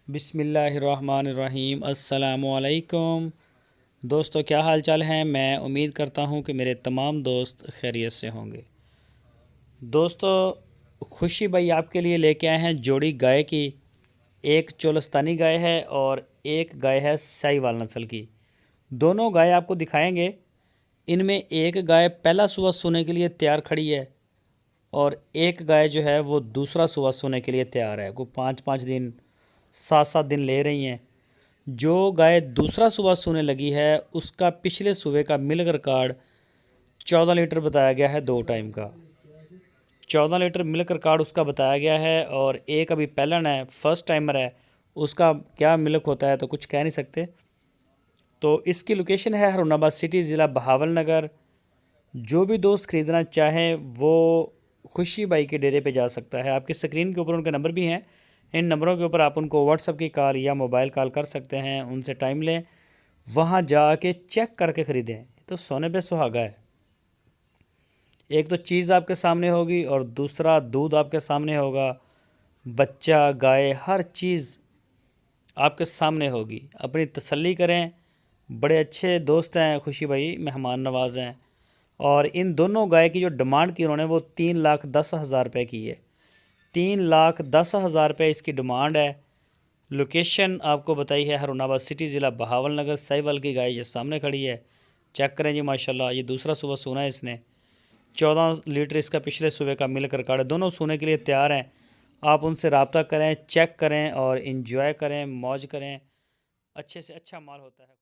बिस्मिल्लाहिर्रहमानिर्रहीम। अस्सलामुअलैकुम दोस्तों, क्या हाल चाल हैं। मैं उम्मीद करता हूं कि मेरे तमाम दोस्त खैरियत से होंगे। दोस्तों, खुशी भाई आपके लिए लेके आए हैं जोड़ी गाय की। एक चोलस्तानी गाय है और एक गाय है साहीवाल नस्ल की। दोनों गाय आपको दिखाएंगे। इनमें एक गाय पहला सुबह सोने के लिए तैयार खड़ी है और एक गाय जो है वो दूसरा सुबह सोने के लिए तैयार है। को 5-5 दिन 7-7 दिन ले रही हैं। जो गाय दूसरा सुबह सोने लगी है उसका पिछले सुबह का मिल्क रिकॉर्ड 14 लीटर बताया गया है। 2 टाइम का 14 लीटर मिल्क रिकॉर्ड उसका बताया गया है। और एक अभी पहलन है, फर्स्ट टाइमर है, उसका क्या मिल्क होता है तो कुछ कह नहीं सकते। तो इसकी लोकेशन है हरुणाबाद सिटी, ज़िला बहावल नगर। जो भी दोस्त ख़रीदना चाहें वो खुशी बाई के डेरे पे जा सकता है। आपकी स्क्रीन के ऊपर उनके नंबर भी हैं। इन नंबरों के ऊपर आप उनको व्हाट्सएप की कॉल या मोबाइल कॉल कर सकते हैं। उनसे टाइम लें, वहाँ जाके चेक करके ख़रीदें। तो सोने पे सुहागा है। एक तो चीज़ आपके सामने होगी और दूसरा दूध आपके सामने होगा। बच्चा, गाय, हर चीज़ आपके सामने होगी। अपनी तसल्ली करें। बड़े अच्छे दोस्त हैं खुशी भाई, मेहमान नवाज हैं। और इन दोनों गाय की जो डिमांड की उन्होंने वो 3,10,000 रुपये की है। 3,10,000 रुपये इसकी डिमांड है। लोकेशन आपको बताई है हरुणाबाद सिटी, ज़िला बहावल नगर। साहीवाल की गाय ये सामने खड़ी है। चेक करें जी, माशाल्लाह। ये दूसरा सुबह सोना है इसने। 14 लीटर इसका पिछले सुबह का मिल कर काढ़ है। दोनों सोने के लिए तैयार हैं। आप उनसे रब्ता करें, चेक करें और इन्जॉय करें, मौज करें। अच्छे से अच्छा माल होता है।